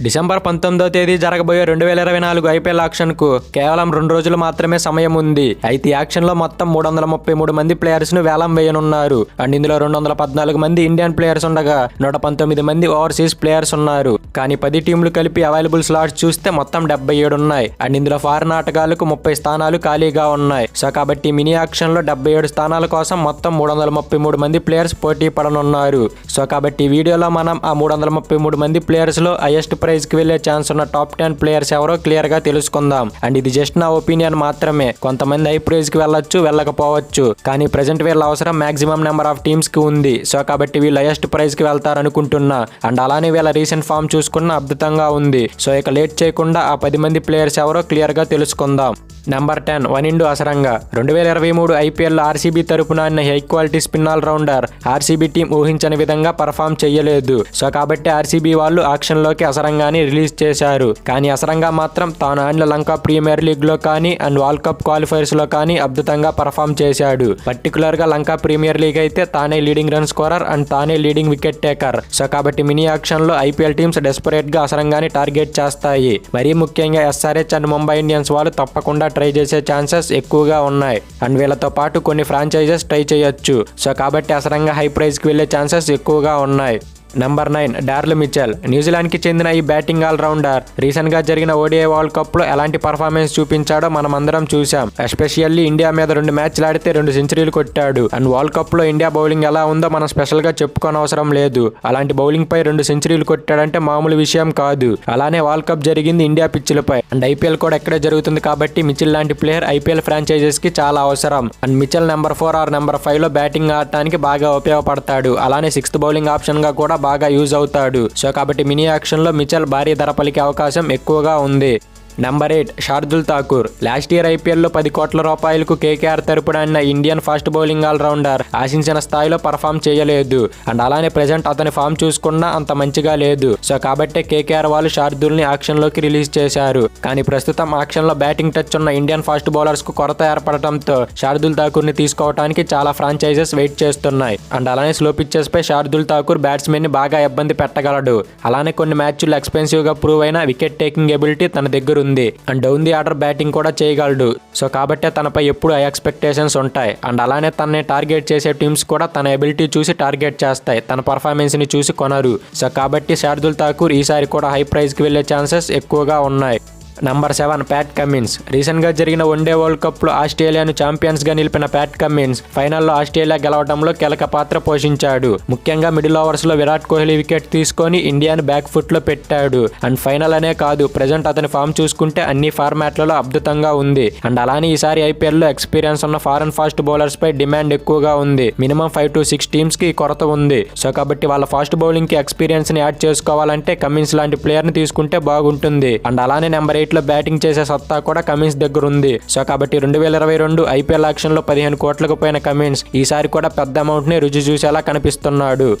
December 19వ తేదీ జరగబోయే 2024 IPL ఆక్షన్కు కేవలం 2 రోజులు మాత్రమే సమయం ఉంది. అయితే ఈ యాక్షన్లో మొత్తం 333 మంది ప్లేయర్స్ను వేలం వేయనున్నారు. అండ్ ఇందులో 214 మంది ఇండియన్ ప్లేయర్స్ ఉండగా 119 మంది ఓవర్సీస్ ప్లేయర్స్ ఉన్నారు. కానీ 10 టీంలు కలిపి అవైలబుల్ స్లాట్స్ చూస్తే మొత్తం 77 ఉన్నాయి. అండ్ ఇందులో ఫారిన్ ఆటగాళ్లకు 30 స్థానాలు ఖాళీగా ఉన్నాయి. సో కాబట్టి మినీ ఆక్షన్లో 77 స్థానాల కోసం మొత్తం 333 మంది ప్లేయర్స్ పోటీ పడనున్నారు. సో కాబట్టి ఈ వీడియోలో మనం ఆ 333 మంది ప్లేయర్స్లో హైయెస్ట్ ప్రైజ్ కి వెళ్లే ఛాన్స్ ఉన్న టాప్ 10 ప్లేయర్స్ ఎవరో క్లియర్ గా తెలుసుకుందాం. అండ్ ఇది జస్ట్ నా ఒపీనియన్ మాత్రమే. కొంతమంది హై ప్రైజ్ కి వెళ్ళొచ్చు, వెళ్ళకపోవచ్చు. కానీ ప్రెసెంట్ వీళ్ళ అవసరం మాక్సిమం నెంబర్ ఆఫ్ టీమ్స్ కి ఉంది. సో కాబట్టి వీళ్ళు హైయెస్ట్ ప్రైజ్ కి వెళ్తారనుకుంటున్నా. అండ్ అలానే వీళ్ళ రీసెంట్ ఫామ్ చూసుకున్న అద్భుతంగా ఉంది. సో ఇక లేట్ చేయకుండా ఆ 10 మంది ప్లేయర్స్ ఎవరో క్లియర్ గా తెలుసుకుందాం. నెంబర్ 10 వనిండు అసరంగా. 2023 ఐపీఎల్ ఆర్సీబీ తరపున high quality spin all rounder. RCB team ఊహించని విధంగా పర్ఫామ్ చేయలేదు. సో కాబట్టి ఆర్సీబీ వాళ్ళు ఆక్షన్లోకి అసరంగాని రిలీజ్ చేశారు. కానీ అసరంగా మాత్రం తాను ఆడిన లంకా ప్రీమియర్ లీగ్ లో కానీ అండ్ వరల్డ్ కప్ క్వాలిఫైర్స్ లో కానీ అద్భుతంగా పర్ఫామ్ చేశాడు. పర్టికులర్ గా లంకా ప్రీమియర్ లీగ్ అయితే తానే లీడింగ్ రన్ స్కోరర్ అండ్ తానే లీడింగ్ వికెట్ టేకర్. సో కాబట్టి మినీ ఆక్షన్ లో ఐపీఎల్ టీమ్స్ డెస్పరేట్ గా అసరంగాని టార్గెట్ చేస్తాయి. మరీ ముఖ్యంగా ఎస్ఆర్హెచ్ అండ్ ముంబై ఇండియన్స్ వాళ్ళు తప్పకుండా ట్రై చేసే ఛాన్సెస్ ఎక్కువగా ఉన్నాయి. అండ్ వీళ్ళతో పాటు కొన్ని ఫ్రాంచైజెస్ ట్రై చేయొచ్చు. సో కాబట్టి అసరంగా హై ప్రైజ్ కి వెళ్లే ఛాన్సెస్ ఎక్కువగా ఉన్నాయి. Number 9 డార్ల్ Mitchell. న్యూజిలాండ్కి చెందిన ఈ బ్యాటింగ్ ఆల్రౌండర్ రీసెంట్గా జరిగిన ఓడిఐ వరల్డ్ కప్లో ఎలాంటి పర్ఫార్మెన్స్ చూపించాడో మనం అందరం చూసాం. ఎస్పెషల్లీ ఇండియా మీద 2 మ్యాచ్లు ఆడితే 2 సెంచరీలు కొట్టాడు. అండ్ వరల్డ్ కప్లో ఇండియా బౌలింగ్ ఎలా ఉందో మనం స్పెషల్గా చెప్పుకోనవసరం లేదు. అలాంటి బౌలింగ్ పై 2 సెంచరీలు కొట్టాడంటే మామూలు విషయం కాదు. అలానే వరల్డ్ కప్ జరిగింది ఇండియా పిచ్లపై. అండ్ ఐపీఎల్ కూడా ఎక్కడే జరుగుతుంది కాబట్టి మిచెల్ లాంటి ప్లేయర్ ఐపీఎల్ ఫ్రాంచైజెస్ కి చాలా అవసరం. And Mitchell number 4 or number 5 లో బ్యాటింగ్ ఆడటానికి బాగా ఉపయోగపడతాడు. అలానే 6th బౌలింగ్ ఆప్షన్ గా కూడా బాగా యూజ్ అవుతాడు. సో కాబట్టి మినీ యాక్షన్ లో మిచెల్ భారీ ధర పలికే అవకాశం ఎక్కువగా ఉంది. Number 8 Shardul Thakur. Last year ఐపీఎల్లో 10 కోట్ల రూపాయలకు కేకేఆర్ తరపున ఆడిన ఇండియన్ ఫాస్ట్ బౌలింగ్ ఆల్రౌండర్ ఆశించిన స్థాయిలో పర్ఫామ్ చేయలేదు. అండ్ అలానే ప్రెసెంట్ అతని ఫామ్ చూసుకున్నా అంత మంచిగా లేదు. సో కాబట్టి కేకేఆర్ వాళ్ళు శార్దుల్ ని ఆక్షన్ లోకి రిలీజ్ చేశారు. కానీ ప్రస్తుతం ఆక్షన్ లో బ్యాటింగ్ టచ్ ఉన్న ఇండియన్ ఫాస్ట్ బౌలర్స్ కు కొరత ఏర్పడటంతో శార్దుల్ ఠాకూర్ ని తీసుకోవడానికి చాలా ఫ్రాంచైజెస్ వెయిట్ చేస్తున్నాయి. అండ్ అలానే స్లో పిచ్చెస్ పై శార్దుల్ ఠాకూర్ బ్యాట్స్మెన్ ని బాగా ఇబ్బంది పెట్టగలడు. అలానే కొన్ని మ్యాచ్లు ఎక్స్పెన్సివ్ గా ప్రూవ్ అయిన వికెట్ టేకింగ్ ఎబిలిటీ తన దగ్గర ఉంది. And down the order batting కూడా చేయగలడు. సో కాబట్టి తనపై ఎప్పుడు హై ఎక్స్పెక్టేషన్స్ ఉంటాయి. అండ్ అలానే తనని టార్గెట్ చేసే టీమ్స్ కూడా తన ఎబిలిటీ చూసి టార్గెట్ చేస్తాయి, తన పర్ఫార్మెన్స్ ని చూసి కొనరు. సో కాబట్టి శార్దుల్ ఠాకూర్ ఈసారి కూడా హై ప్రైజ్ కి వెళ్లే ఛాన్సెస్ ఎక్కువగా ఉన్నాయి. Number 7 Pat Cummins. రీసెంట్గా జరిగిన వన్డే వరల్డ్ కప్లో ఆస్ట్రేలియాను ఛాంపియన్స్గా నిలిపిన ప్యాట్ కమిన్స్ ఫైనల్లో ఆస్ట్రేలియా గెలవడంలో కీలక పాత్ర పోషించాడు. ముఖ్యంగా మిడిల్ ఓవర్స్లో విరాట్ కోహ్లీ వికెట్ తీసుకొని ఇండియాను బ్యాక్ ఫుట్లో పెట్టాడు. అండ్ ఫైనల్ అనే కాదు, ప్రెజెంట్ అతని ఫామ్ చూసుకుంటే అన్ని ఫార్మాట్లలో అద్భుతంగా ఉంది. అండ్ అలానే ఈసారి ఐపీఎల్లో ఎక్స్పీరియన్స్ ఉన్న ఫారెన్ ఫాస్ట్ బౌలర్స్ పై డిమాండ్ ఎక్కువగా ఉంది. మినిమం 5 to 6 టీమ్స్ కి కొరత ఉంది. సో కాబట్టి వాళ్ళ ఫాస్ట్ బౌలింగ్ కి ఎక్స్పీరియన్స్ ని యాడ్ చేసుకోవాలంటే కమిన్స్ లాంటి ప్లేయర్ ని తీసుకుంటే బాగుంటుంది. అండ్ అలానే నెంబర్ 8 లో బ్యాటింగ్ చేసే సత్తా కూడా కమిన్స్ దగ్గర ఉంది. సో కాబట్టి 2022 ఐపీఎల్ ఆక్షన్ లో 15 కోట్లకు పోయిన కమిన్స్ ఈసారి కూడా పెద్ద అమౌంట్ ని రుచి చూసేలా కనిపిస్తున్నాడు.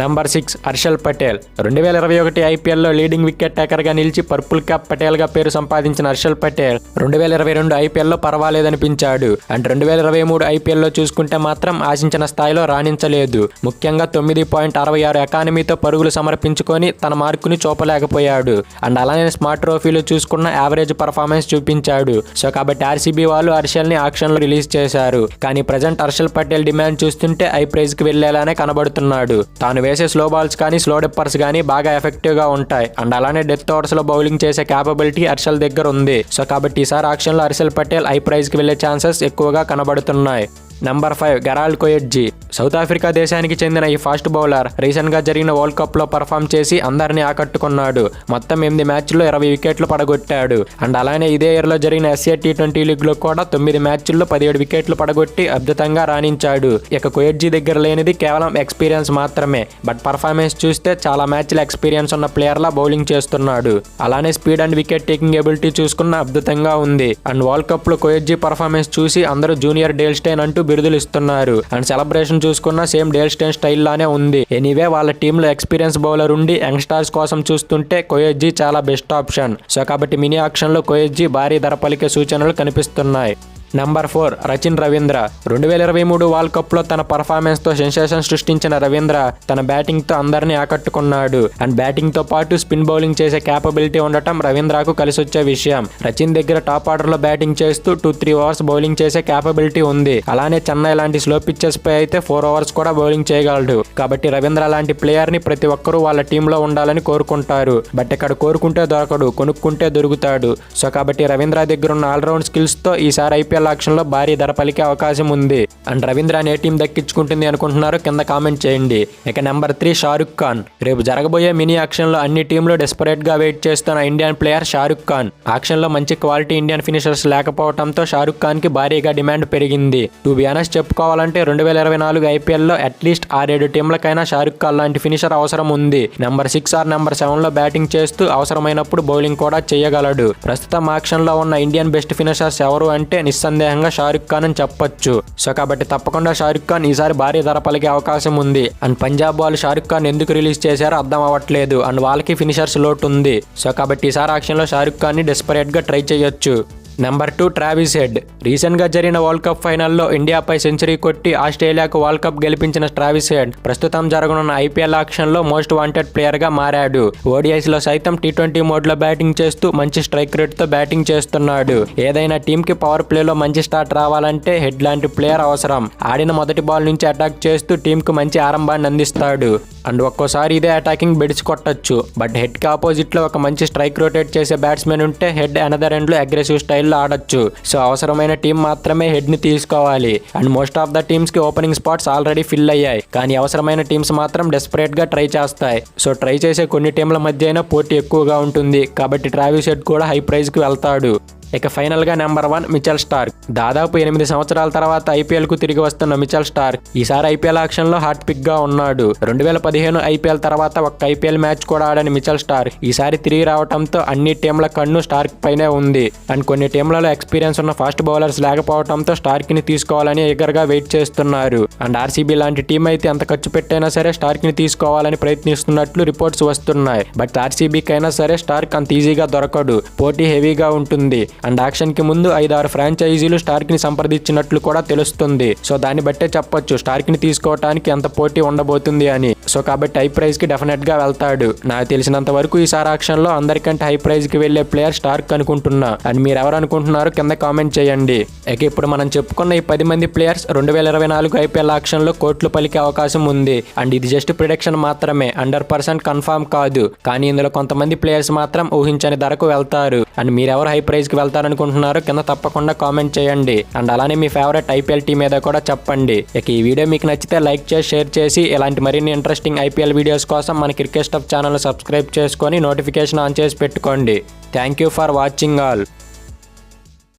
నెంబర్ 6 హర్షల్ పటేల్. 2021 ఐపీఎల్లో లీడింగ్ వికెట్ టేకర్ గా నిలిచి పర్పుల్ క్యాప్ పటేల్ గా పేరు సంపాదించిన హర్షల్ పటేల్ 2022 ఐపీఎల్లో పర్వాలేదనిపించాడు. అండ్ 2023 ఐపీఎల్లో చూసుకుంటే మాత్రం ఆశించిన స్థాయిలో రాణించలేదు. ముఖ్యంగా 9.66 ఎకానమీతో పరుగులు సమర్పించుకొని తన మార్కుని చూపలేకపోయాడు. అండ్ అలానే స్మార్ట్ ట్రోఫీలో చూసుకున్న యావరేజ్ పర్ఫార్మెన్స్ చూపించాడు. సో కాబట్టి ఆర్సీబీ వాళ్ళు హర్షల్ ని ఆక్షన్ లో రిలీజ్ చేశారు. కానీ ప్రెజెంట్ హర్షల్ పటేల్ డిమాండ్ చూస్తుంటే హై ప్రైజ్ కి వెళ్లేలానే కనబడుతున్నాడు. తాను వేసే స్లో బాల్స్ కానీ స్లో డిప్పర్స్ కానీ బాగా ఎఫెక్టివ్ గా ఉంటాయి. అండ్ అలానే డెత్ ఓవర్స్ లో బౌలింగ్ చేసే క్యాపబిలిటీ హర్షల్ దగ్గర ఉంది. సో కాబట్టి ఈసారి ఆక్షన్ లో హర్షల్ పటేల్ హై ప్రైజ్ కి వెళ్లే ఛాన్సెస్ ఎక్కువగా కనబడుతున్నాయి. Number 5 Gerald Coetzee. South Africa దేశానికి చెందిన ఈ ఫాస్ట్ బౌలర్ రీసెంట్ గా జరిగిన వరల్డ్ కప్ లో పర్ఫామ్ చేసి అందరినీ ఆకట్టుకున్నాడు. మొత్తం 8 మ్యాచ్ల్లో 20 వికెట్లు పడగొట్టాడు. అండ్ అలానే ఇదే ఇయర్ లో జరిగిన ఎస్ఏ T20 లీగ్ లో కూడా 9 మ్యాచ్ల్లో 17 వికెట్లు పడగొట్టి అద్భుతంగా రాణించాడు. ఇక కొయెట్జీ దగ్గర లేనిది కేవలం ఎక్స్పీరియన్స్ మాత్రమే. బట్ పర్ఫార్మెన్స్ చూస్తే చాలా మ్యాచ్ల ఎక్స్పీరియన్స్ ఉన్న ప్లేయర్ లా బౌలింగ్ చేస్తున్నాడు. అలానే speed and wicket taking ability చూసుకున్న అద్భుతంగా ఉంది. అండ్ వరల్డ్ కప్ లో కొయెట్జీ పర్ఫార్మెన్స్ చూసి అందరూ జూనియర్ డేల్ స్టైన్ అంటూ బిరుదులు ఇస్తున్నారు. అండ్ సెలబ్రేషన్ చూసుకున్న సేమ్ డేల్ స్టైన్ స్టైల్ లానే ఉంది. ఎనీవే వాళ్ళ టీంలో ఎక్స్పీరియన్స్ బౌలర్ ఉండి యంగ్స్టర్స్ కోసం చూస్తుంటే కొయెట్జీ చాలా బెస్ట్ ఆప్షన్. సో కాబట్టి మినీ ఆక్షన్ లో కొయెట్జీ భారీ ధర పలికే సూచనలు కనిపిస్తున్నాయి. Number 4 Rachin Ravindra. 2023 world cup లో తన పర్ఫార్మెన్స్ తో సెన్సేషన్ సృష్టించిన రవీంద్ర తన బ్యాటింగ్ తో అందరినీ ఆకట్టుకున్నాడు. అండ్ బ్యాటింగ్ తో పాటు స్పిన్ బౌలింగ్ చేసే క్యాపబిలిటీ ఉండటం రవీంద్రకు కలిసొచ్చే విషయం. రచిన్ దగ్గర టాప్ ఆర్డర్ లో బ్యాటింగ్ చేస్తూ 2-3 ఓవర్స్ బౌలింగ్ చేసే క్యాపబిలిటీ ఉంది. అలానే చెన్నై లాంటి స్లో పిచ్చెస్ పై అయితే 4 ఓవర్స్ కూడా బౌలింగ్ చేయగలడు. కాబట్టి రవీంద్ర లాంటి ప్లేయర్ ని ప్రతి ఒక్కరూ వాళ్ళ టీంలో ఉండాలని కోరుకుంటారు. బట్ ఇక్కడ కోరుకుంటే దొరకడు, కొనుక్కుంటే దొరుకుతాడు. సో కాబట్టి రవీంద్ర దగ్గర ఉన్న ఆల్రౌండ్ స్కిల్స్ తో ఈసారి ఐపీఎల్ ఆక్షన్ లో భారీ ధర పలికే అవకాశం ఉంది. అండ్ రవీంద్ర ఏ టీం దక్కించుకుంటుంది అనుకుంటున్నారో కింద కామెంట్ చేయండి. ఇక నెంబర్ 3 షారుఖ్ ఖాన్. రేపు జరగబోయే మినీ ఆక్షన్ లో అన్ని టీంలు డెస్పరేట్ గా వెయిట్ చేస్తున్న Indian player Shahrukh Khan. Auction లో మంచి క్వాలిటీ ఇండియన్ ఫినిషర్స్ లేకపోవడంతో షారుఖ్ ఖాన్ కి భారీగా డిమాండ్ పెరిగింది. టు బి ఆనెస్ట్ చెప్పుకోవాలంటే 2024 ఐపీఎల్ లో అట్లీస్ట్ 6-7 టీంలకైనా షారుఖ్ ఖాన్ లాంటి ఫినిషర్ అవసరం ఉంది. నెంబర్ 6 ఆర్ నెంబర్ 7 లో బ్యాటింగ్ చేస్తూ అవసరమైనప్పుడు బౌలింగ్ కూడా చేయగలడు. ప్రస్తుతం ఆక్షన్ లో ఉన్న ఇండియన్ బెస్ట్ ఫినిషర్స్ ఎవరు అంటే నిస్సందేహంగా షారుఖ్ ఖాన్ అని చెప్పొచ్చు. సో కాబట్టి తప్పకుండా షారుఖ్ ఖాన్ ఈసారి భారీ ధర పలికే అవకాశం ఉంది. అండ్ పంజాబ్ వాళ్ళు షారుఖ్ ఖాన్ ఎందుకు రిలీజ్ చేశారో అర్థం అవ్వట్లేదు. అండ్ వాళ్ళకి ఫినిషర్స్ లోటు ఉంది. సో కాబట్టి ఈసారి ఆక్షన్ లో షారుఖ్ ఖాన్ ని డెస్పరేట్ గా ట్రై చేయొచ్చు. Number 2 Travis head. రీసెంట్ గా జరిగిన వరల్డ్ కప్ ఫైనల్లో ఇండియాపై సెంచరీ కొట్టి ఆస్ట్రేలియాకు వరల్డ్ కప్ గెలిపించిన ట్రావిస్ హెడ్ ప్రస్తుతం జరగనున్న ఐపీఎల్ ఆక్షన్ లో మోస్ట్ వాంటెడ్ ప్లేయర్ గా మారాడు. ఓడిఐస్ లో సైతం T20 మోడ్ లో బ్యాటింగ్ చేస్తూ మంచి స్ట్రైక్ రేట్ తో బ్యాటింగ్ చేస్తున్నాడు. ఏదైనా టీమ్ కి పవర్ ప్లే లో మంచి స్టార్ట్ రావాలంటే హెడ్ లాంటి ప్లేయర్ అవసరం. ఆడిన మొదటి బాల్ నుంచి అటాక్ చేస్తూ టీమ్ కు మంచి ఆరంభాన్ని అందిస్తాడు. అండ్ ఒక్కోసారి ఇదే అటాకింగ్ బెడిసి కొట్టచ్చు. బట్ హెడ్ కి ఆపోజిట్ లో ఒక మంచి స్ట్రైక్ రొటేట్ చేసే బ్యాట్స్మెన్ ఉంటే హెడ్ అనదర్ ఎండ్ లో అగ్రెసివ్ స్టైల్లో ఆడొచ్చు. సో అవసరమైన టీం మాత్రమే హెడ్ ని తీసుకోవాలి. And most of the teams కి ఓపెనింగ్ స్పాట్స్ ఆల్రెడీ ఫిల్ అయ్యాయి. కానీ అవసరమైన టీమ్స్ మాత్రం డెస్పరేట్ గా ట్రై చేస్తాయి. సో ట్రై చేసే కొన్ని టీంల మధ్య అయినా పోటీ ఎక్కువగా ఉంటుంది. కాబట్టి ట్రావిస్ హెడ్ కూడా హై ప్రైజ్ కి వెళ్తాడు. ఇక ఫైనల్ గా నెంబర్ 1 మిచెల్ స్టార్క్. దాదాపు 8 సంవత్సరాల తర్వాత ఐపీఎల్ కు తిరిగి వస్తున్న మిచెల్ స్టార్క్ ఈసారి ఐపీఎల్ ఆక్షన్ లో హాట్ పిక్ గా ఉన్నాడు. 2015 ఐపీఎల్ తర్వాత ఒక్క ఐపీఎల్ మ్యాచ్ కూడా ఆడని మిచెల్ స్టార్క్ ఈసారి తిరిగి రావడంతో అన్ని టీంల కన్ను స్టార్క్ పైనే ఉంది. అండ్ కొన్ని టీంలలో ఎక్స్పీరియన్స్ ఉన్న ఫాస్ట్ బౌలర్స్ లేకపోవడంతో స్టార్క్ ని తీసుకోవాలని ఎగర్ గా వెయిట్ చేస్తున్నారు. అండ్ ఆర్సీబీ లాంటి టీం అయితే ఎంత ఖర్చు పెట్టైనా సరే స్టార్క్ ని తీసుకోవాలని ప్రయత్నిస్తున్నట్లు రిపోర్ట్స్ వస్తున్నాయి. బట్ ఆర్సీబీకి అయినా సరే స్టార్క్ అంత ఈజీగా దొరకడు. పోటీ హెవీగా ఉంటుంది. అండ్ ఆక్షన్ కి ముందు 5-6 ఫ్రాంచైజీలు స్టార్క్ ని సంప్రదించినట్లు కూడా తెలుస్తుంది. సో దాన్ని బట్టే చెప్పొచ్చు స్టార్క్ ని తీసుకోవడానికి ఎంత పోటీ ఉండబోతుంది అని. సో కాబట్టి హై ప్రైజ్ కి డెఫినెట్ గా వెళ్తాడు. నాకు తెలిసినంత వరకు ఈసారి ఆక్షన్ లో అందరికంటే హై ప్రైజ్ కి వెళ్లే ప్లేయర్ స్టార్క్ అనుకుంటున్నా. అండ్ మీరు ఎవరు అనుకుంటున్నారో కింద కామెంట్ చేయండి. ఇక ఇప్పుడు మనం చెప్పుకున్న ఈ 10 మంది ప్లేయర్స్ 2024 ఐపీఎల్ ఆక్షన్ లో కోట్లు పలికే అవకాశం ఉంది. అండ్ ఇది జస్ట్ ప్రిడిక్షన్ మాత్రమే, 100% కన్ఫర్మ్ కాదు. కానీ ఇందులో కొంతమంది ప్లేయర్స్ మాత్రం ఊహించని ధరకు వెళ్తారు. అండ్ మీరెవరు హై ప్రైజ్ కి వెళ్తారనుకుంటున్నారో కింద తప్పకుండా కామెంట్ చేయండి. అండ్ అలానే మీ ఫేవరెట్ ఐపీఎల్ టీం ఏదో కూడా చెప్పండి. ఇక ఈ వీడియో మీకు నచ్చితే లైక్ చేసి షేర్ చేసి ఇలాంటి మరిన్ని ఇంట్రెస్టింగ్ ఐపీఎల్ వీడియోస్ కోసం మన క్రికెట్ స్టఫ్ ఛానల్ సబ్స్క్రైబ్ చేసుకొని నోటిఫికేషన్ ఆన్ చేసి పెట్టుకోండి. Thank you for watching all.